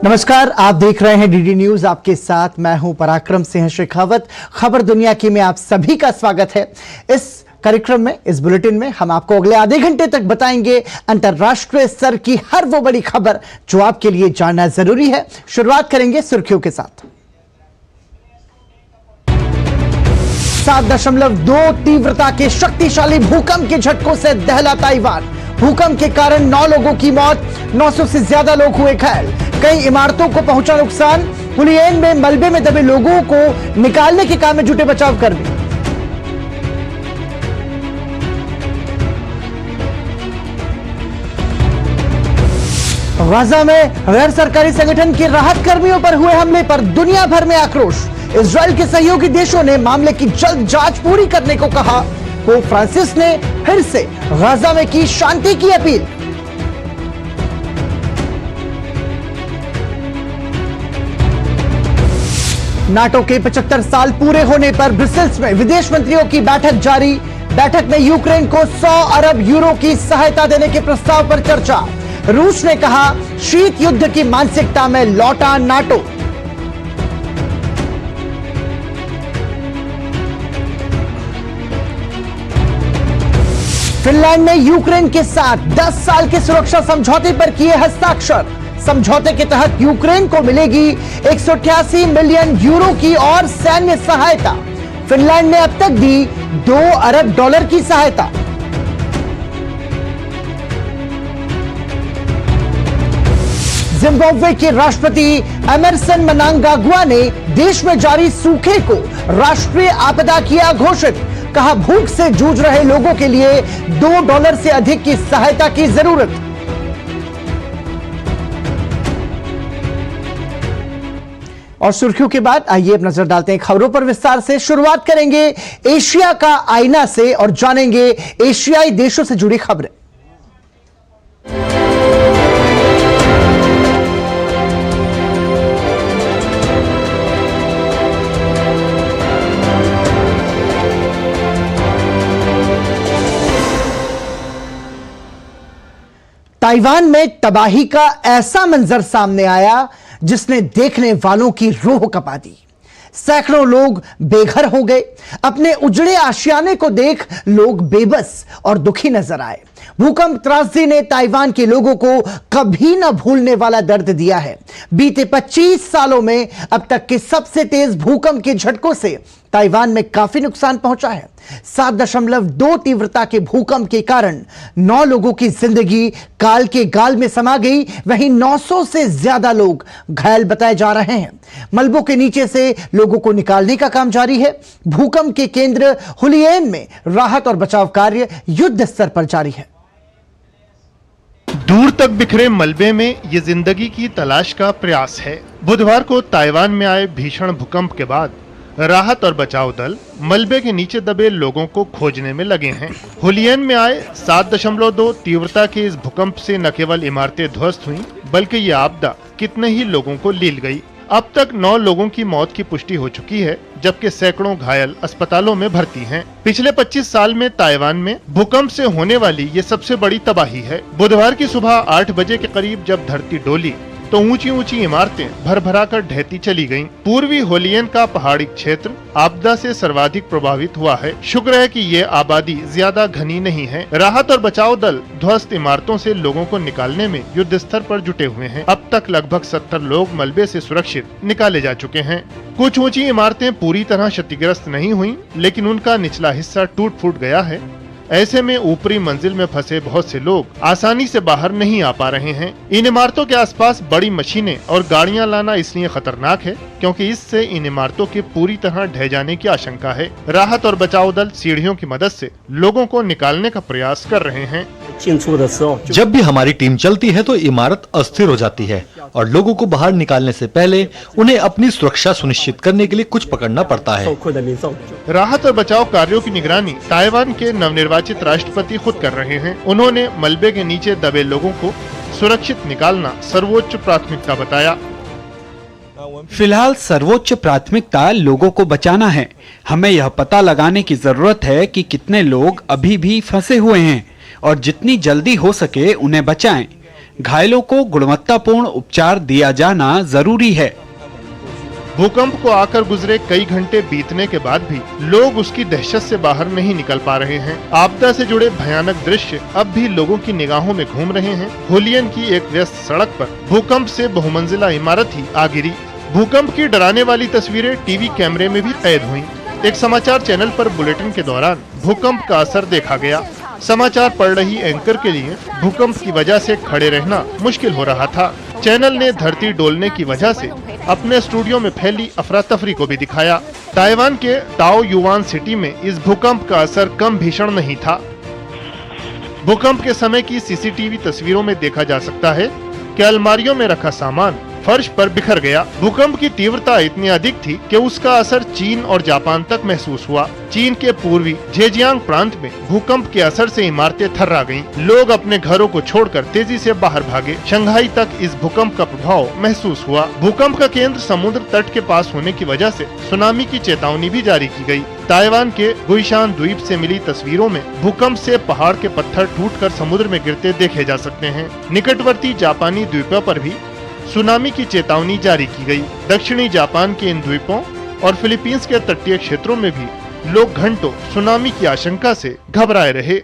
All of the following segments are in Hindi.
नमस्कार, आप देख रहे हैं डीडी न्यूज। आपके साथ मैं हूं पराक्रम सिंह शेखावत। खबर दुनिया की में आप सभी का स्वागत है। इस कार्यक्रम में, इस बुलेटिन में हम आपको अगले आधे घंटे तक बताएंगे अंतर्राष्ट्रीय स्तर की हर वो बड़ी खबर जो आपके लिए जानना जरूरी है। शुरुआत करेंगे सुर्खियों के साथ। 7.2 तीव्रता के शक्तिशाली भूकंप के झटकों से दहला ताइवान। भूकंप के कारण 9 लोगों की मौत, 900 से ज्यादा लोग हुए घायल। कई इमारतों को पहुंचा नुकसान। हुलियन में मलबे में दबे लोगों को निकालने के काम में जुटे बचावकर्मी। गाजा में गैर सरकारी संगठन के राहत कर्मियों पर हुए हमले पर दुनिया भर में आक्रोश। इजराइल के सहयोगी देशों ने मामले की जल्द जांच पूरी करने को कहा। पोप फ्रांसिस ने फिर से गाजा में की शांति की अपील। नाटो के 75 साल पूरे होने पर ब्रसेल्स में विदेश मंत्रियों की बैठक जारी। बैठक में यूक्रेन को 100 अरब यूरो की सहायता देने के प्रस्ताव पर चर्चा। रूस ने कहा, शीत युद्ध की मानसिकता में लौटा नाटो। फिनलैंड ने यूक्रेन के साथ 10 साल के सुरक्षा समझौते पर किए हस्ताक्षर। समझौते के तहत यूक्रेन को मिलेगी 188 मिलियन यूरो की और सैन्य सहायता। फिनलैंड ने अब तक दी $2 अरब की सहायता। जिम्बाब्वे के राष्ट्रपति एमरसन मनांगाग्वा ने देश में जारी सूखे को राष्ट्रीय आपदा किया घोषित। कहा, भूख से जूझ रहे लोगों के लिए $2 से अधिक की सहायता की जरूरत। और सुर्खियों के बाद आइए अब नजर डालते हैं खबरों पर विस्तार से। शुरुआत करेंगे एशिया का आईना से और जानेंगे एशियाई देशों से जुड़ी खबरें। ताइवान में तबाही का ऐसा मंजर सामने आया जिसने देखने वालों की रूह कपा दी। सैकड़ों लोग बेघर हो गए। अपने उजड़े आशियाने को देख लोग बेबस और दुखी नजर आए। भूकंप त्रासदी ने ताइवान के लोगों को कभी न भूलने वाला दर्द दिया है। बीते 25 सालों में अब तक के सबसे तेज भूकंप के झटकों से ताइवान में काफी नुकसान पहुंचा है। 7.2 तीव्रता के भूकंप के कारण 9 लोगों की जिंदगी काल के गाल में समा गई। वहीं 900 से ज्यादा लोग घायल बताए जा रहे हैं। मलबों के नीचे से लोगों को निकालने का काम जारी है। भूकंप के केंद्र हुलियन में राहत और बचाव कार्य युद्ध स्तर पर जारी है। दूर तक बिखरे मलबे में ये जिंदगी की तलाश का प्रयास है। बुधवार को ताइवान में आए भीषण भूकंप के बाद राहत और बचाव दल मलबे के नीचे दबे लोगों को खोजने में लगे हैं। हुलियन में आए 7.2 तीव्रता के इस भूकंप से न केवल इमारतें ध्वस्त हुईं, बल्कि ये आपदा कितने ही लोगों को लील गई। अब तक 9 लोगों की मौत की पुष्टि हो चुकी है, जबकि सैकड़ों घायल अस्पतालों में भर्ती हैं। पिछले 25 साल में ताइवान में भूकंप से होने वाली ये सबसे बड़ी तबाही है। बुधवार की सुबह 8 बजे के करीब जब धरती डोली तो ऊंची ऊंची इमारतें भर कर ढहती चली गईं। पूर्वी हुलियन का पहाड़ी क्षेत्र आपदा से सर्वाधिक प्रभावित हुआ है। शुक्र है कि ये आबादी ज्यादा घनी नहीं है। राहत और बचाव दल ध्वस्त इमारतों से लोगों को निकालने में युद्ध स्तर पर जुटे हुए हैं। अब तक लगभग 70 लोग मलबे से सुरक्षित निकाले जा चुके हैं। कुछ ऊंची इमारतें पूरी तरह क्षतिग्रस्त नहीं हुई, लेकिन उनका निचला हिस्सा टूट फूट गया है। ऐसे में ऊपरी मंजिल में फंसे बहुत से लोग आसानी से बाहर नहीं आ पा रहे हैं। इन इमारतों के आसपास बड़ी मशीनें और गाड़ियां लाना इसलिए खतरनाक है क्योंकि इससे इन इमारतों के पूरी तरह ढह जाने की आशंका है। राहत और बचाव दल सीढ़ियों की मदद से लोगों को निकालने का प्रयास कर रहे हैं। जब भी हमारी टीम चलती है तो इमारत अस्थिर हो जाती है और लोगों को बाहर निकालने से पहले उन्हें अपनी सुरक्षा सुनिश्चित करने के लिए कुछ पकड़ना पड़ता है। राहत और बचाव कार्यों की निगरानी ताइवान के नवनिर्वाचित राष्ट्रपति खुद कर रहे हैं। उन्होंने मलबे के नीचे दबे लोगों को सुरक्षित निकालना सर्वोच्च प्राथमिकता बताया। फिलहाल सर्वोच्च प्राथमिकता लोगों को बचाना है। हमें यह पता लगाने की जरूरत है कि कितने लोग अभी भी फंसे हुए हैं और जितनी जल्दी हो सके उन्हें बचाएं। घायलों को गुणवत्तापूर्ण उपचार दिया जाना जरूरी है। भूकंप को आकर गुजरे कई घंटे बीतने के बाद भी लोग उसकी दहशत से बाहर नहीं निकल पा रहे हैं। आपदा से जुड़े भयानक दृश्य अब भी लोगों की निगाहों में घूम रहे हैं। हुलियन की एक व्यस्त सड़क पर भूकंप से बहुमंजिला इमारत ही आ गिरी। भूकंप की डराने वाली तस्वीरें टीवी कैमरे में भी कैद हुई। एक समाचार चैनल पर बुलेटिन के दौरान भूकंप का असर देखा गया। समाचार पढ़ रही एंकर के लिए भूकंप की वजह से खड़े रहना मुश्किल हो रहा था। चैनल ने धरती डोलने की वजह से अपने स्टूडियो में फैली अफरा तफरी को भी दिखाया। ताइवान के ताओ युवान सिटी में इस भूकंप का असर कम भीषण नहीं था। भूकंप के समय की सीसीटीवी तस्वीरों में देखा जा सकता है कि अलमारियों में रखा सामान फर्श पर बिखर गया। भूकंप की तीव्रता इतनी अधिक थी कि उसका असर चीन और जापान तक महसूस हुआ। चीन के पूर्वी झेजियांग प्रांत में भूकंप के असर से इमारतें थर्रा गईं। लोग अपने घरों को छोड़कर तेजी से बाहर भागे। शंघाई तक इस भूकंप का प्रभाव महसूस हुआ। भूकंप का केंद्र समुद्र तट के पास होने की वजह से सुनामी की चेतावनी भी जारी की गई। ताइवान के गुइशान द्वीप से मिली तस्वीरों में भूकंप से पहाड़ के पत्थर टूटकर समुद्र में गिरते देखे जा सकते हैं। निकटवर्ती जापानी द्वीपों पर भी सुनामी की चेतावनी जारी की गई। दक्षिणी जापान के इन द्वीपों और फिलीपींस के तटीय क्षेत्रों में भी लोग घंटों सुनामी की आशंका से घबराए रहे।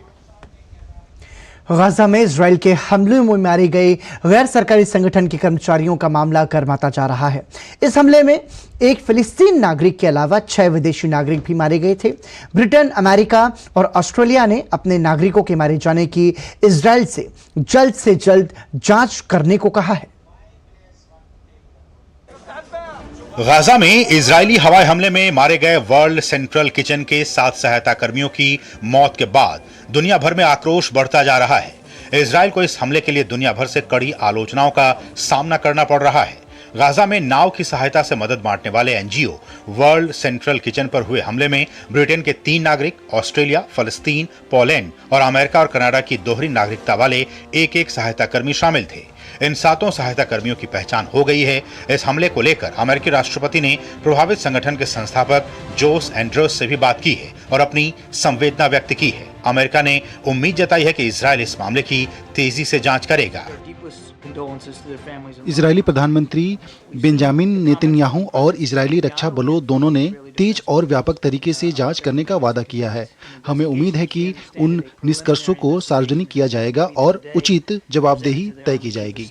गाजा में इजराइल के हमलों में मारे गए गैर सरकारी संगठन के कर्मचारियों का मामला गर्माता जा रहा है। इस हमले में एक फिलिस्तीन नागरिक के अलावा 6 विदेशी नागरिक भी मारे गए थे। ब्रिटेन, अमेरिका और ऑस्ट्रेलिया ने अपने नागरिकों के मारे जाने की इजराइल से जल्द जांच करने को कहा है। गाजा में इजरायली हवाई हमले में मारे गए वर्ल्ड सेंट्रल किचन के 7 सहायता कर्मियों की मौत के बाद दुनिया भर में आक्रोश बढ़ता जा रहा है। इजरायल को इस हमले के लिए दुनिया भर से कड़ी आलोचनाओं का सामना करना पड़ रहा है। गाजा में नाव की सहायता से मदद बांटने वाले एनजीओ वर्ल्ड सेंट्रल किचन पर हुए हमले में ब्रिटेन के 3 नागरिक, ऑस्ट्रेलिया, फलस्तीन, पोलैंड और अमेरिका और कनाडा की दोहरी नागरिकता वाले एक सहायता कर्मी शामिल थे। इन 7 सहायता कर्मियों की पहचान हो गई है। इस हमले को लेकर अमेरिकी राष्ट्रपति ने प्रभावित संगठन के संस्थापक जोस एंड्रस से भी बात की है और अपनी संवेदना व्यक्त की है। अमेरिका ने उम्मीद जताई है कि इजरायल इस मामले की तेजी से जांच करेगा। इजरायली प्रधानमंत्री बेंजामिन नेतन्याहू और इजरायली रक्षा बलों दोनों ने तेज और व्यापक तरीके से जांच करने का वादा किया है। हमें उम्मीद है कि उन निष्कर्षों को सार्वजनिक किया जाएगा और उचित जवाबदेही तय की जाएगी।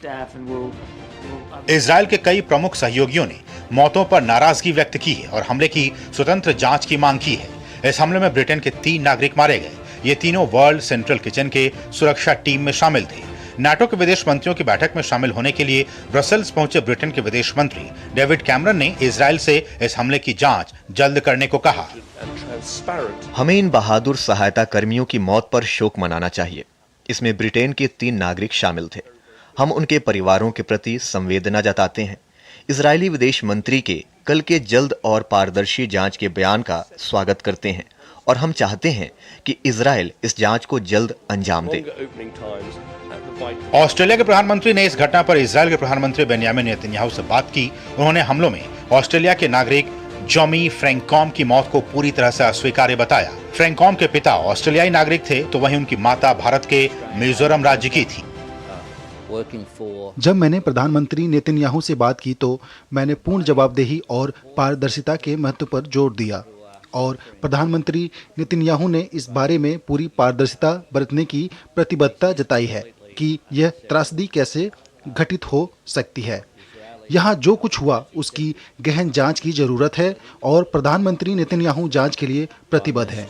इजरायल के कई प्रमुख सहयोगियों ने मौतों पर नाराजगी व्यक्त की है और हमले की स्वतंत्र जांच की मांग की है। इस हमले में ब्रिटेन के 3 नागरिक मारे गए। ये तीनों वर्ल्ड सेंट्रल किचन के सुरक्षा टीम में शामिल थे। नाटो के विदेश मंत्रियों की बैठक में शामिल होने के लिए ब्रसेल्स पहुंचे ब्रिटेन के विदेश मंत्री डेविड कैमरन ने इजरायल से इस हमले की जांच जल्द करने को कहा। हमें इन बहादुर सहायता कर्मियों की मौत पर शोक मनाना चाहिए। इसमें ब्रिटेन के 3 नागरिक शामिल थे। हम उनके परिवारों के प्रति संवेदना जताते हैं। इजरायली विदेश मंत्री के कल के जल्द और पारदर्शी जांच के बयान का स्वागत करते हैं और हम चाहते हैं कि इजरायल इस जांच को जल्द अंजाम दे। ऑस्ट्रेलिया के प्रधानमंत्री ने इस घटना पर इजरायल के प्रधानमंत्री बेंजामिन नेतन्याहू से बात की। उन्होंने हमलों में ऑस्ट्रेलिया के नागरिक जॉमी फ्रैंकॉम की मौत को पूरी तरह से अस्वीकार्य बताया। फ्रैंकॉम के पिता ऑस्ट्रेलियाई नागरिक थे तो वहीं उनकी माता भारत के मिजोरम राज्य की थी। जब मैंने प्रधानमंत्री नेतन्याहू से बात की तो मैंने पूर्ण जवाबदेही और पारदर्शिता के महत्व पर जोर दिया और प्रधानमंत्री नेतन्याहू ने इस बारे में पूरी पारदर्शिता बरतने की प्रतिबद्धता जताई है कि यह त्रासदी कैसे घटित हो सकती है। यहाँ जो कुछ हुआ उसकी गहन जांच की जरूरत है और प्रधानमंत्री नेतन्याहू जांच के लिए प्रतिबद्ध है।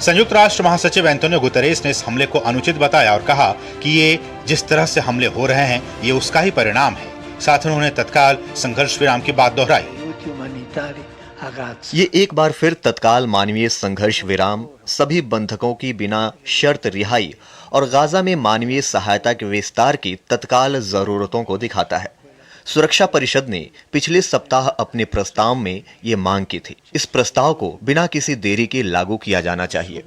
संयुक्त राष्ट्र महासचिव एंटोनियो गुतेरेस ने इस हमले को अनुचित बताया और कहा कि ये जिस तरह से हमले हो रहे हैं ये उसका ही परिणाम है। साथ ही उन्होंने तत्काल संघर्ष विराम की बात दोहराई। ये एक बार फिर तत्काल मानवीय संघर्ष विराम, सभी बंधकों की बिना शर्त रिहाई और गाजा में मानवीय सहायता के विस्तार की तत्काल जरूरतों को दिखाता है। सुरक्षा परिषद ने पिछले सप्ताह अपने प्रस्ताव में ये मांग की थी। इस प्रस्ताव को बिना किसी देरी के लागू किया जाना चाहिए।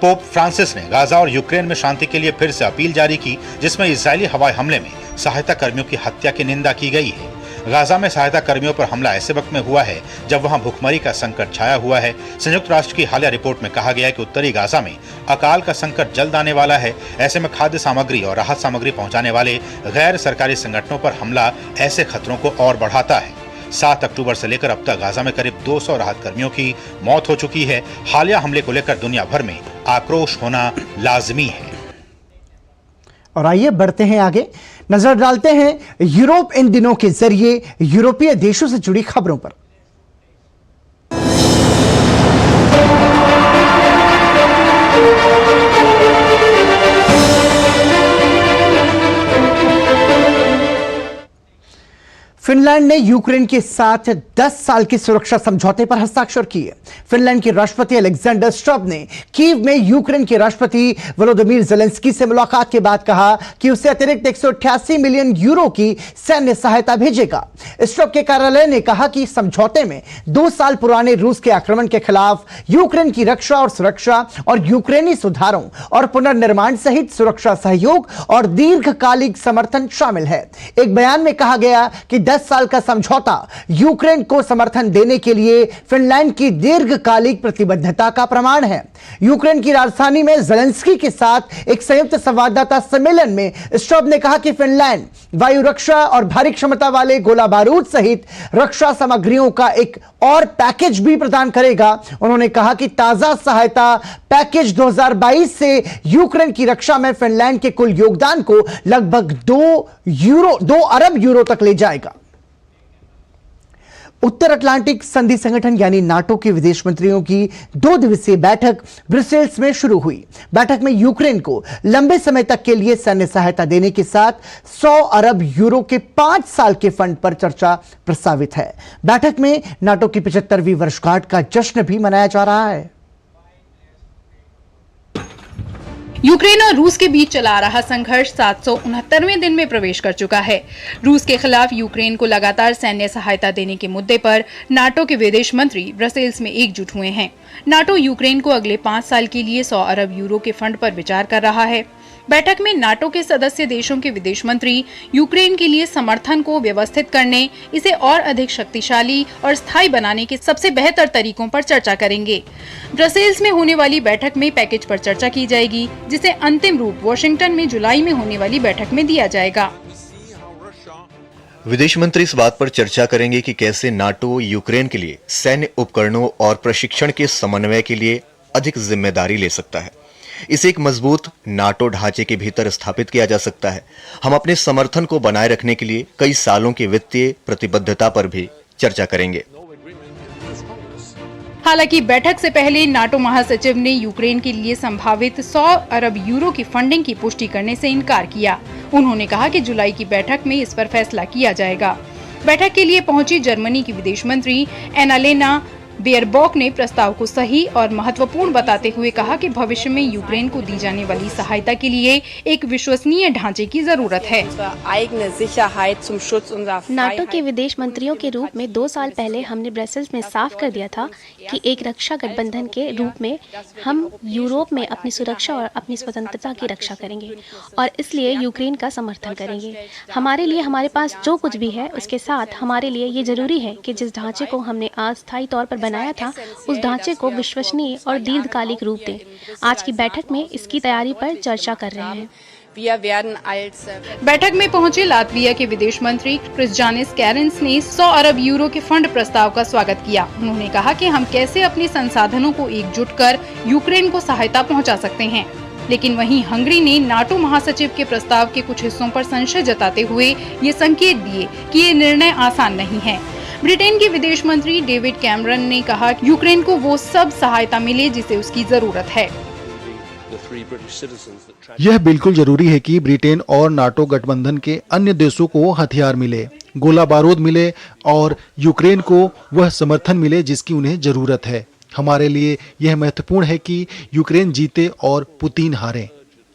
पोप फ्रांसिस ने गाजा और यूक्रेन में शांति के लिए फिर से अपील जारी की, जिसमें इजरायली हवाई हमले में सहायता कर्मियों की हत्या की निंदा की गई है। गाजा में सहायता कर्मियों पर हमला ऐसे वक्त में हुआ है जब वहां भुखमरी का संकट छाया हुआ है। संयुक्त राष्ट्र की हालिया रिपोर्ट में कहा गया है कि उत्तरी गाजा में अकाल का संकट जल्द आने वाला है। ऐसे में खाद्य सामग्री और राहत सामग्री पहुंचाने वाले गैर सरकारी संगठनों पर हमला ऐसे खतरों को और बढ़ाता है। 7 अक्टूबर से लेकर अब तक गाजा में करीब 200 राहत कर्मियों की मौत हो चुकी है। हालिया हमले को लेकर दुनिया भर में आक्रोश होना लाजमी है। और आइए बढ़ते हैं आगे, नजर डालते हैं यूरोप इन दिनों के जरिए यूरोपीय देशों से जुड़ी खबरों पर। फिनलैंड ने यूक्रेन के साथ 10 साल के सुरक्षा समझौते पर हस्ताक्षर किए। फिनलैंड के राष्ट्रपति अलेक्जेंडर स्टब ने कीव में यूक्रेन के राष्ट्रपति वोलोदिमीर ज़ेलेंस्की से मुलाकात के बाद कहा कि उसे अतिरिक्त 188 मिलियन यूरो की सैन्य सहायता भेजेगा। स्टब के कार्यालय ने कहा कि समझौते में 2 साल पुराने रूस के आक्रमण के खिलाफ यूक्रेन की रक्षा और सुरक्षा और यूक्रेनी सुधारों और पुनर्निर्माण सहित सुरक्षा सहयोग और दीर्घकालिक समर्थन शामिल है। एक बयान में कहा गया कि 10 साल का समझौता यूक्रेन को समर्थन देने के लिए फिनलैंड की दीर्घकालिक प्रतिबद्धता का प्रमाण है। यूक्रेन की राजधानी में ज़ेलेंस्की के साथ एक संयुक्त संवाददाता सम्मेलन में स्टब ने कहा कि फिनलैंड वायु रक्षा और भारी क्षमता वाले गोला बारूद सहित रक्षा सामग्रियों का एक और पैकेज भी प्रदान करेगा। उन्होंने कहा कि ताजा सहायता पैकेज 2022 से यूक्रेन की रक्षा में फिनलैंड के कुल योगदान को लगभग 2 अरब यूरो तक ले जाएगा। उत्तर अटलांटिक संधि संगठन यानी नाटो के विदेश मंत्रियों की 2 दिवसीय बैठक ब्रसेल्स में शुरू हुई। बैठक में यूक्रेन को लंबे समय तक के लिए सैन्य सहायता देने के साथ 100 अरब यूरो के 5 साल के फंड पर चर्चा प्रस्तावित है। बैठक में नाटो की 75वीं वर्षगांठ का जश्न भी मनाया जा रहा है। यूक्रेन और रूस के बीच चला रहा संघर्ष 769वें दिन में प्रवेश कर चुका है। रूस के खिलाफ यूक्रेन को लगातार सैन्य सहायता देने के मुद्दे पर नाटो के विदेश मंत्री ब्रसेल्स में एकजुट हुए हैं। नाटो यूक्रेन को अगले 5 साल के लिए 100 अरब यूरो के फंड पर विचार कर रहा है। बैठक में नाटो के सदस्य देशों के विदेश मंत्री यूक्रेन के लिए समर्थन को व्यवस्थित करने, इसे और अधिक शक्तिशाली और स्थायी बनाने के सबसे बेहतर तरीकों पर चर्चा करेंगे। ब्रसेल्स में होने वाली बैठक में पैकेज पर चर्चा की जाएगी, जिसे अंतिम रूप वॉशिंगटन में जुलाई में होने वाली बैठक में दिया जाएगा। विदेश मंत्री इस बात पर चर्चा करेंगे कि कैसे नाटो यूक्रेन के लिए सैन्य उपकरणों और प्रशिक्षण के समन्वय के लिए अधिक जिम्मेदारी ले सकता है। इसे एक मजबूत नाटो ढांचे के भीतर स्थापित किया जा सकता है। हम अपने समर्थन को बनाए रखने के लिए कई सालों की वित्तीय प्रतिबद्धता पर भी चर्चा करेंगे। हालांकि बैठक से पहले नाटो महासचिव ने यूक्रेन के लिए संभावित 100 अरब यूरो की फंडिंग की पुष्टि करने से इनकार किया। उन्होंने कहा कि जुलाई की बैठक में इस पर फैसला किया जाएगा। बैठक के लिए पहुंची जर्मनी की विदेश मंत्री एनालेना बेयरबॉक ने प्रस्ताव को सही और महत्वपूर्ण बताते हुए कहा कि भविष्य में यूक्रेन को दी जाने वाली सहायता के लिए एक विश्वसनीय ढांचे की जरूरत है। नाटो के विदेश मंत्रियों के रूप में 2 साल पहले हमने ब्रसेल्स में साफ कर दिया था कि एक रक्षा गठबंधन के रूप में हम यूरोप में अपनी सुरक्षा और अपनी स्वतंत्रता की रक्षा करेंगे और इसलिए यूक्रेन का समर्थन करेंगे। हमारे लिए हमारे पास जो कुछ भी है उसके साथ हमारे लिए ये जरूरी है कि जिस ढांचे को हमने अस्थायी तौर पर बनाया था उस ढांचे को विश्वसनीय और दीर्घकालिक रूप दें। आज की बैठक में इसकी तैयारी पर चर्चा कर रहे हैं। बैठक में पहुंचे लातविया के विदेश मंत्री क्रिस्जानिस कैरेंस ने 100 अरब यूरो के फंड प्रस्ताव का स्वागत किया। उन्होंने कहा कि हम कैसे अपने संसाधनों को एकजुट कर यूक्रेन को सहायता पहुंचा सकते हैं। लेकिन वहीं हंगरी ने नाटो महासचिव के प्रस्ताव के कुछ हिस्सों पर संशय जताते हुए ये संकेत दिए कि ये निर्णय आसान नहीं है। ब्रिटेन के विदेश मंत्री डेविड कैमरन ने कहा कि यूक्रेन को वो सब सहायता मिले जिसे उसकी जरूरत है। यह बिल्कुल जरूरी है कि ब्रिटेन और नाटो गठबंधन के अन्य देशों को हथियार मिले, गोला बारूद मिले और यूक्रेन को वह समर्थन मिले जिसकी उन्हें जरूरत है। हमारे लिए यह महत्वपूर्ण है कि यूक्रेन जीते और पुतिन हारे।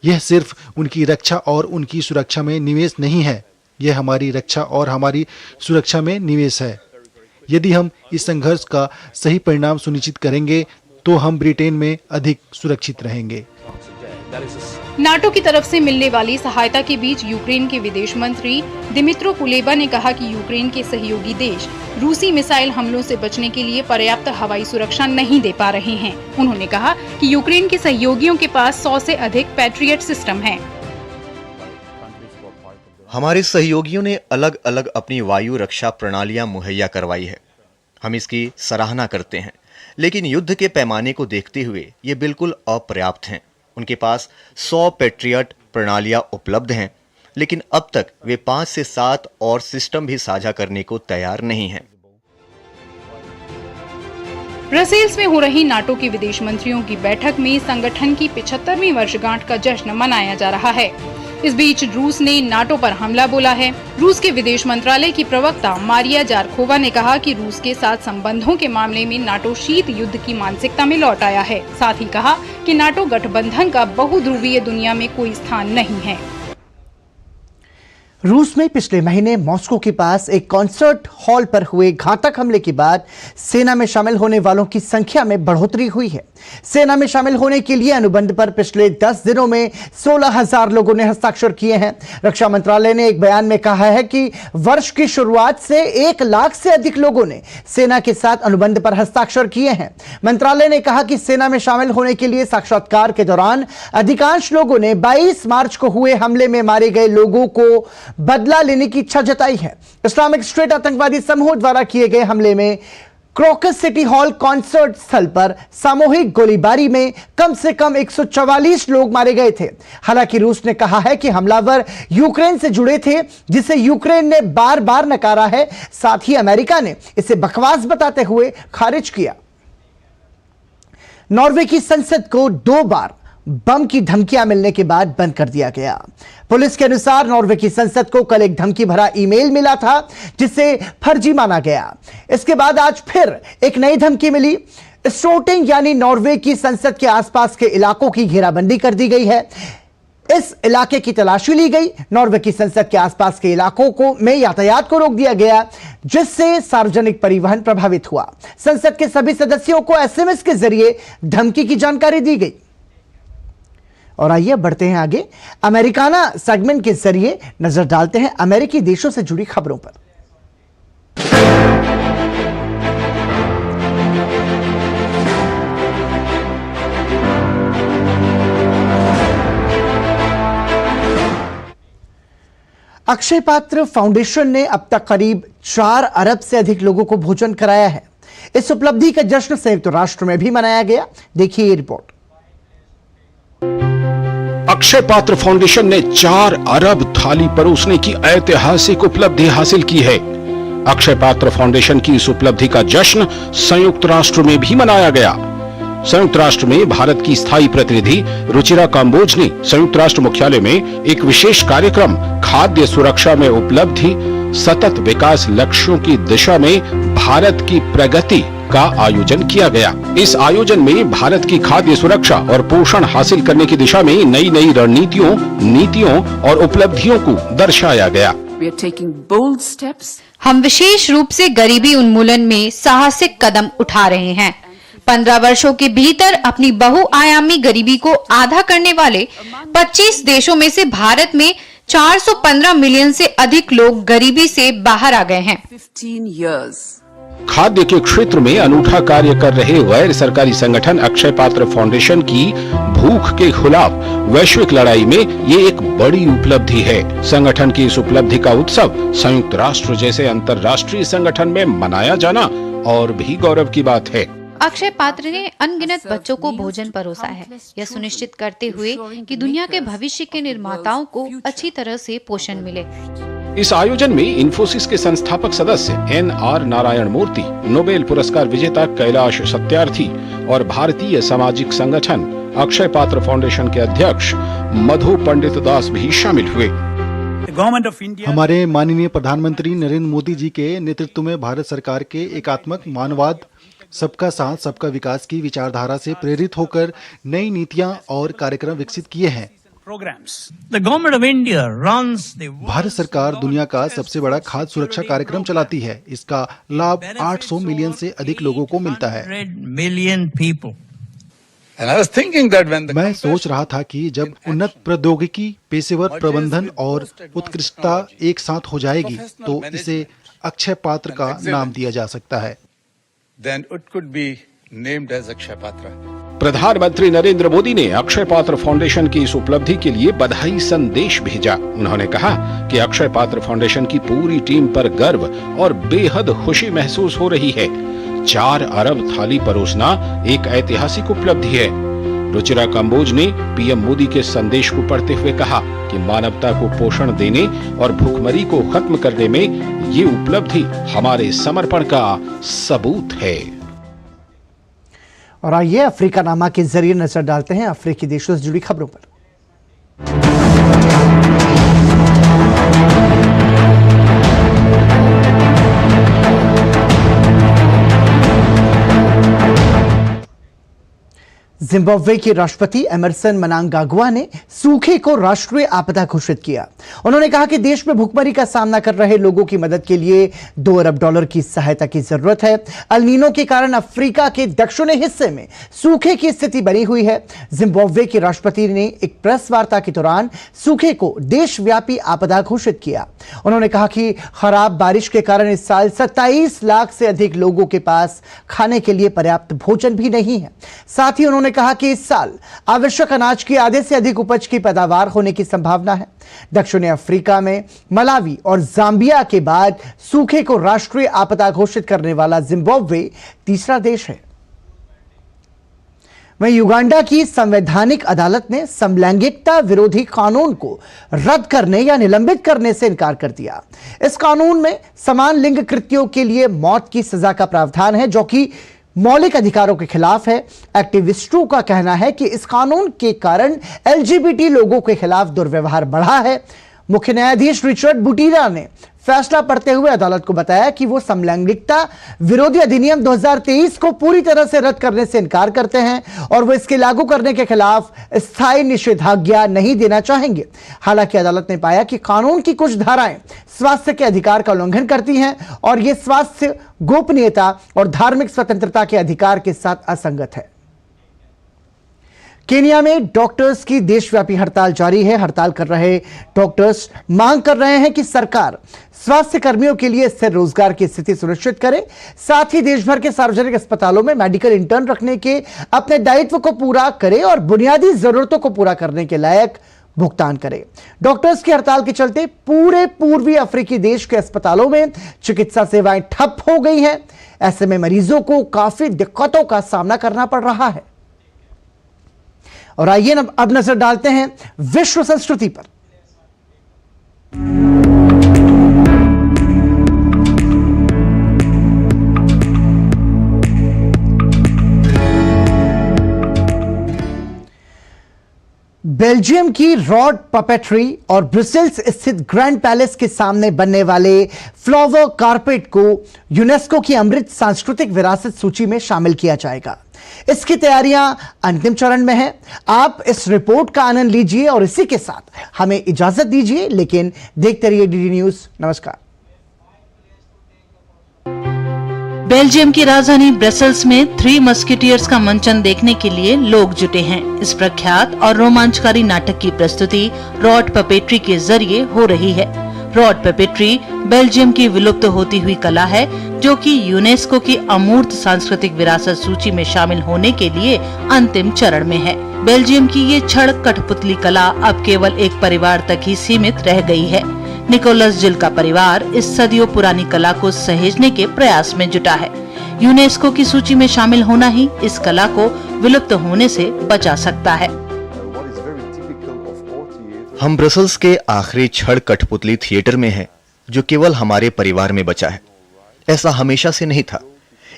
यह सिर्फ उनकी रक्षा और उनकी सुरक्षा में निवेश नहीं है, यह हमारी रक्षा और हमारी सुरक्षा में निवेश है। यदि हम इस संघर्ष का सही परिणाम सुनिश्चित करेंगे तो हम ब्रिटेन में अधिक सुरक्षित रहेंगे। नाटो की तरफ से मिलने वाली सहायता के बीच यूक्रेन के विदेश मंत्री दिमित्रो कुलेबा ने कहा कि यूक्रेन के सहयोगी देश रूसी मिसाइल हमलों से बचने के लिए पर्याप्त हवाई सुरक्षा नहीं दे पा रहे हैं। उन्होंने कहा कि यूक्रेन के सहयोगियों के पास 100 से अधिक पैट्रियट सिस्टम हैं। हमारे सहयोगियों ने अलग अलग अपनी वायु रक्षा प्रणालियां मुहैया करवाई है। हम इसकी सराहना करते हैं, लेकिन युद्ध के पैमाने को देखते हुए ये बिल्कुल अपर्याप्त हैं। उनके पास 100 पैट्रियट प्रणालियां उपलब्ध हैं, लेकिन अब तक वे 5 से 7 और सिस्टम भी साझा करने को तैयार नहीं हैं। ब्रसेल्स में हो रही नाटो के विदेश मंत्रियों की बैठक में संगठन की 75वीं वर्षगांठ का जश्न मनाया जा रहा है। इस बीच रूस ने नाटो पर हमला बोला है। रूस के विदेश मंत्रालय की प्रवक्ता मारिया जारकोवा ने कहा कि रूस के साथ संबंधों के मामले में नाटो शीत युद्ध की मानसिकता में लौट आया है। साथ ही कहा कि नाटो गठबंधन का बहुध्रुवीय दुनिया में कोई स्थान नहीं है। रूस में पिछले महीने मॉस्को के पास एक कॉन्सर्ट हॉल पर हुए घातक हमले के बाद सेना में शामिल होने वालों की संख्या में बढ़ोतरी हुई है। सेना में शामिल होने के लिए अनुबंध पर पिछले 10 दिनों में 16,000 लोगों ने हस्ताक्षर किए हैं। रक्षा मंत्रालय ने एक बयान में कहा है कि वर्ष की शुरुआत से 1 लाख से अधिक लोगों ने सेना के साथ अनुबंध पर हस्ताक्षर किए हैं। मंत्रालय ने कहा कि सेना में शामिल होने के लिए साक्षात्कार के दौरान अधिकांश लोगों ने 22 मार्च को हुए हमले में मारे गए लोगों को बदला लेने की इच्छा जताई है। इस्लामिक स्टेट आतंकवादी समूह द्वारा किए गए हमले में क्रोकस सिटी हॉल कॉन्सर्ट स्थल पर सामूहिक गोलीबारी में कम से कम 144 लोग मारे गए थे। हालांकि रूस ने कहा है कि हमलावर यूक्रेन से जुड़े थे, जिसे यूक्रेन ने बार बार नकारा है। साथ ही अमेरिका ने इसे बकवास बताते हुए खारिज किया। नॉर्वे की संसद को 2 बार बम की धमकियां मिलने के बाद बंद कर दिया गया। पुलिस के अनुसार नॉर्वे की संसद को कल एक धमकी भरा ईमेल मिला था, जिसे फर्जी माना गया। इसके बाद आज फिर एक नई धमकी मिली। स्टोर्टिंग यानी नॉर्वे की संसद के आसपास के इलाकों की घेराबंदी कर दी गई है। इस इलाके की तलाशी ली गई। नॉर्वे की संसद के आसपास के इलाकों में यातायात को रोक दिया गया, जिससे सार्वजनिक परिवहन प्रभावित हुआ। संसद के सभी सदस्यों को एसएमएस के जरिए धमकी की जानकारी दी गई। और आइए बढ़ते हैं आगे। अमेरिकाना सेगमेंट के जरिए नजर डालते हैं अमेरिकी देशों से जुड़ी खबरों पर। अक्षय पात्र फाउंडेशन ने अब तक करीब 4 अरब से अधिक लोगों को भोजन कराया है। इस उपलब्धि का जश्न संयुक्त राष्ट्र में भी मनाया गया। देखिए ये रिपोर्ट। अक्षय पात्र फाउंडेशन ने 4 अरब थाली परोसने की ऐतिहासिक उपलब्धि हासिल की है। अक्षय पात्र फाउंडेशन की इस उपलब्धि का जश्न संयुक्त राष्ट्र में भी मनाया गया। संयुक्त राष्ट्र में भारत की स्थायी प्रतिनिधि रुचिरा काम्बोज ने संयुक्त राष्ट्र मुख्यालय में एक विशेष कार्यक्रम खाद्य सुरक्षा में उपलब्धि सतत विकास लक्ष्यों की दिशा में भारत की प्रगति का आयोजन किया गया। इस आयोजन में भारत की खाद्य सुरक्षा और पोषण हासिल करने की दिशा में नई नई रणनीतियों, नीतियों और उपलब्धियों को दर्शाया गया। हम विशेष रूप से गरीबी उन्मूलन में साहसिक कदम उठा रहे हैं। 15 वर्षों के भीतर अपनी बहुआयामी गरीबी को आधा करने वाले 25 देशों में से भारत में 415 मिलियन से अधिक लोग गरीबी से बाहर आ गए हैं। खाद्य के क्षेत्र में अनूठा कार्य कर रहे गैर सरकारी संगठन अक्षय पात्र फाउंडेशन की भूख के खिलाफ वैश्विक लड़ाई में ये एक बड़ी उपलब्धि है। संगठन की इस उपलब्धि का उत्सव संयुक्त राष्ट्र जैसे अंतर्राष्ट्रीय संगठन में मनाया जाना और भी गौरव की बात है। अक्षय पात्र ने अनगिनत बच्चों को भोजन परोसा है, यह सुनिश्चित करते हुए कि दुनिया के भविष्य के निर्माताओं को अच्छी तरह से पोषण मिले। इस आयोजन में इन्फोसिस के संस्थापक सदस्य NR नारायण मूर्ति, नोबेल पुरस्कार विजेता कैलाश सत्यार्थी और भारतीय सामाजिक संगठन अक्षय पात्र फाउंडेशन के अध्यक्ष मधु पंडित दास भी शामिल हुए। हमारे माननीय प्रधानमंत्री नरेंद्र मोदी जी के नेतृत्व में भारत सरकार के एकात्मक मानववाद, सबका साथ सबका विकास की विचारधारा से प्रेरित होकर नई नीतियां और कार्यक्रम विकसित किए हैं। भारत सरकार दुनिया का सबसे बड़ा खाद्य सुरक्षा कार्यक्रम चलाती है। इसका लाभ 800 मिलियन से अधिक लोगों को मिलता है। मैं सोच रहा था कि जब उन्नत प्रौद्योगिकी, पेशेवर प्रबंधन और उत्कृष्टता एक साथ हो जाएगी तो इसे अक्षय पात्र का नाम दिया जा सकता है। प्रधानमंत्री नरेंद्र मोदी ने अक्षय पात्र फाउंडेशन की इस उपलब्धि के लिए बधाई संदेश भेजा। उन्होंने कहा कि अक्षय पात्र फाउंडेशन की पूरी टीम पर गर्व और बेहद खुशी महसूस हो रही है। 4 अरब थाली परोसना एक ऐतिहासिक उपलब्धि है। रुचिरा कंबोज ने पीएम मोदी के संदेश को पढ़ते हुए कहा कि मानवता को पोषण देने और भूखमरी को खत्म करने में ये उपलब्धि हमारे समर्पण का सबूत है। और आइए अफ्रीका नामा के जरिए नजर डालते हैं अफ्रीकी देशों से जुड़ी खबरों पर। जिम्बाब्वे के राष्ट्रपति एमरसन मनांगाग्वा ने सूखे को राष्ट्रीय आपदा घोषित किया। उन्होंने कहा कि देश में भूखमरी का सामना कर रहे लोगों की मदद के लिए $2 अरब की सहायता की जरूरत है। अल नीनो के कारण अफ्रीका के दक्षिणी हिस्से में सूखे की स्थिति बनी हुई है। जिम्बाब्वे के राष्ट्रपति ने एक प्रेस वार्ता के दौरान सूखे को देशव्यापी आपदा घोषित किया। उन्होंने कहा कि खराब बारिश के कारण इस साल 27 लाख से अधिक लोगों के पास खाने के लिए पर्याप्त भोजन भी नहीं है। साथ ही उन्होंने कहा कि इस साल आवश्यक अनाज की आधे से अधिक उपज की पैदावार होने की संभावना है। दक्षिणी अफ्रीका में मलावी और जाम्बिया के बाद सूखे को राष्ट्रीय आपदा घोषित करने वाला जिम्बाब्वे तीसरा देश है। वहीं युगांडा की संवैधानिक अदालत ने समलैंगिकता विरोधी कानून को रद्द करने या निलंबित करने से इनकार कर दिया। इस कानून में समान लिंग कृत्यों के लिए मौत की सजा का प्रावधान है, जो कि मौलिक अधिकारों के खिलाफ है। एक्टिविस्टों का कहना है कि इस कानून के कारण एलजीबीटी लोगों के खिलाफ दुर्व्यवहार बढ़ा है। मुख्य न्यायाधीश रिचर्ड बुटीरा ने फैसला पढ़ते हुए अदालत को बताया कि वो समलैंगिकता विरोधी अधिनियम 2023 को पूरी तरह से रद्द करने से इनकार करते हैं और वो इसके लागू करने के खिलाफ स्थायी निषेधाज्ञा नहीं देना चाहेंगे। हालांकि अदालत ने पाया कि कानून की कुछ धाराएं स्वास्थ्य के अधिकार का उल्लंघन करती हैं और ये स्वास्थ्य, गोपनीयता और धार्मिक स्वतंत्रता के अधिकार के साथ असंगत है। केन्या में डॉक्टर्स की देशव्यापी हड़ताल जारी है। हड़ताल कर रहे डॉक्टर्स मांग कर रहे हैं कि सरकार स्वास्थ्य कर्मियों के लिए स्थिर रोजगार की स्थिति सुनिश्चित करे, साथ ही देश भर के सार्वजनिक अस्पतालों में मेडिकल इंटर्न रखने के अपने दायित्व को पूरा करे और बुनियादी जरूरतों को पूरा करने के लायक भुगतान करे। डॉक्टर्स की हड़ताल के चलते पूरे पूर्वी अफ्रीकी देश के अस्पतालों में चिकित्सा सेवाएं ठप हो गई हैं। ऐसे में मरीजों को काफी दिक्कतों का सामना करना पड़ रहा है। और आइए अब नजर डालते हैं विश्व संस्कृति पर। बेल्जियम की रॉड पपेट्री और ब्रुसेल्स स्थित ग्रैंड पैलेस के सामने बनने वाले फ्लावर कारपेट को यूनेस्को की अमृत सांस्कृतिक विरासत सूची में शामिल किया जाएगा। इसकी तैयारियां अंतिम चरण में हैं। आप इस रिपोर्ट का आनंद लीजिए और इसी के साथ हमें इजाजत दीजिए, लेकिन देखते रहिए डीडी न्यूज। नमस्कार। बेल्जियम की राजधानी ब्रसेल्स में 3 मस्केटियर्स का मंचन देखने के लिए लोग जुटे हैं। इस प्रख्यात और रोमांचकारी नाटक की प्रस्तुति रॉड पपेट्री के जरिए हो रही है। रॉड पपेट्री बेल्जियम की विलुप्त होती हुई कला है, जो कि यूनेस्को की अमूर्त सांस्कृतिक विरासत सूची में शामिल होने के लिए अंतिम चरण में है। बेल्जियम की ये छड़ कठपुतली कला अब केवल एक परिवार तक ही सीमित रह गई है। निकोलस जिल का परिवार इस सदियों पुरानी कला को सहेजने के प्रयास में जुटा है। यूनेस्को की सूची में शामिल होना ही इस कला को विलुप्त होने से बचा सकता है। हम ब्रसेल्स के आखिरी छड़ कठपुतली थिएटर में हैं, जो केवल हमारे परिवार में बचा है। ऐसा हमेशा से नहीं था।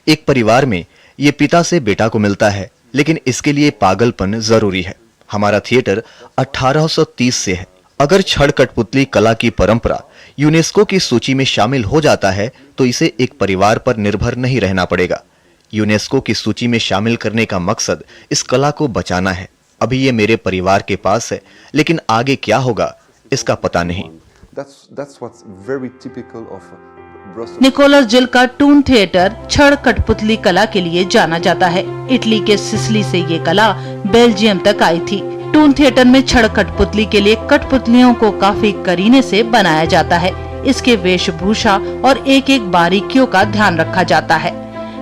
एक परिवार में ये पिता से बेटा को मिलता है, लेकिन इसके लिए पागलपन जरूरी है। हमारा थिएटर 1830 से है। अगर छड़ कठपुतली कला की परंपरा यूनेस्को की सूची में शामिल हो जाता है, तो इसे एक परिवार पर निर्भर नहीं रहना पड़ेगा। यूनेस्को की सूची में शामिल करने का मकसद इस कला को बचाना है। अभी ये मेरे परिवार के पास है, लेकिन आगे क्या होगा इसका पता नहीं। निकोलस जिल का टून थिएटर छड़ कठपुतली कला के लिए जाना जाता है। इटली के सिसिली से ये कला बेल्जियम तक आई थी। टून थिएटर में छड़ कठपुतली के लिए कठपुतलियों को काफी करीने से बनाया जाता है। इसके वेशभूषा और एक एक बारीकियों का ध्यान रखा जाता है।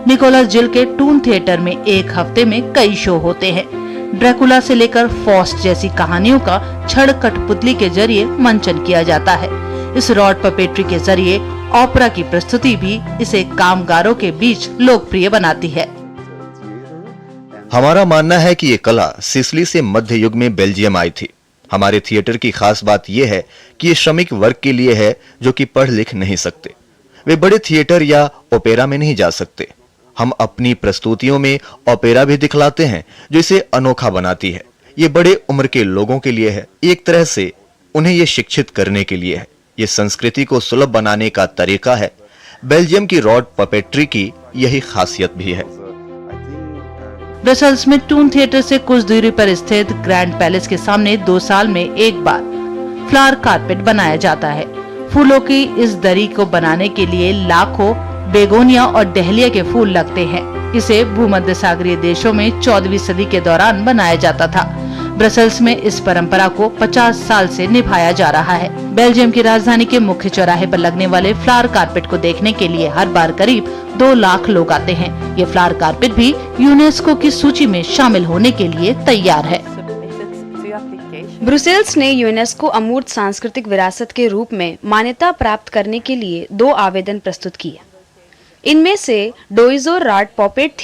निकोलस जिल के टून थिएटर में एक हफ्ते में कई शो होते हैं। ड्रैकुला से लेकर फॉस्ट जैसी कहानियों का छड़ कठपुतली के जरिए मंचन किया जाता है। इस रॉड पपेट्री के जरिए ओपेरा की प्रस्तुति भी इसे कामगारों के बीच लोकप्रिय बनाती है। हमारा मानना है कि ये कला सिसिली से मध्य युग में बेल्जियम आई थी। हमारे थिएटर की खास बात यह है कि ये श्रमिक वर्ग के लिए है जो कि पढ़ लिख नहीं सकते। वे बड़े थिएटर या ओपेरा में नहीं जा सकते। हम अपनी प्रस्तुतियों में ओपेरा भी दिखलाते हैं जो इसे अनोखा बनाती है। ये बड़े उम्र के लोगों के लिए है, एक तरह से उन्हें ये शिक्षित करने के लिए है। ये संस्कृति को सुलभ बनाने का तरीका है। बेल्जियम की रॉड पपेट्री की यही खासियत भी है। ब्रसेल्स में टून थिएटर से कुछ दूरी पर स्थित ग्रैंड पैलेस के सामने 2 साल में एक बार फ्लावर कारपेट बनाया जाता है। फूलों की इस दरी को बनाने के लिए लाखों बेगोनिया और डहलिया के फूल लगते हैं। इसे भूमध्य सागरीय देशों में 14वीं सदी के दौरान बनाया जाता था। ब्रसेल्स में इस परंपरा को 50 साल से निभाया जा रहा है। बेल्जियम की राजधानी के मुख्य चौराहे पर लगने वाले फ्लावर कारपेट को देखने के लिए हर बार करीब 2 लाख लोग आते हैं। ये फ्लावर कारपेट भी यूनेस्को की सूची में शामिल होने के लिए तैयार है। ब्रुसेल्स ने यूनेस्को अमूर्त सांस्कृतिक विरासत के रूप में मान्यता प्राप्त करने के लिए 2 आवेदन प्रस्तुत किए। इनमें से डोइजो राड पॉपेट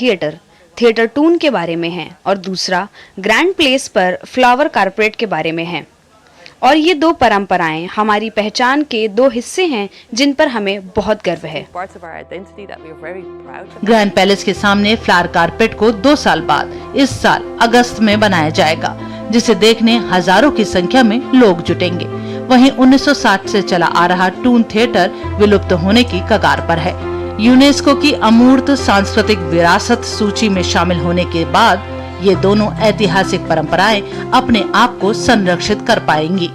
थिएटर टून के बारे में है और दूसरा ग्रैंड प्लेस पर फ्लावर कारपेट के बारे में है। और ये 2 परंपराएं हमारी पहचान के 2 हिस्से हैं जिन पर हमें बहुत गर्व है। ग्रैंड पैलेस के सामने फ्लावर कारपेट को 2 साल बाद इस साल अगस्त में बनाया जाएगा, जिसे देखने हजारों की संख्या में लोग जुटेंगे। वहीं 1960 से चला आ रहा टून थिएटर विलुप्त होने की कगार पर है। यूनेस्को की अमूर्त सांस्कृतिक विरासत सूची में शामिल होने के बाद ये दोनों ऐतिहासिक परंपराएं अपने आप को संरक्षित कर पाएंगी।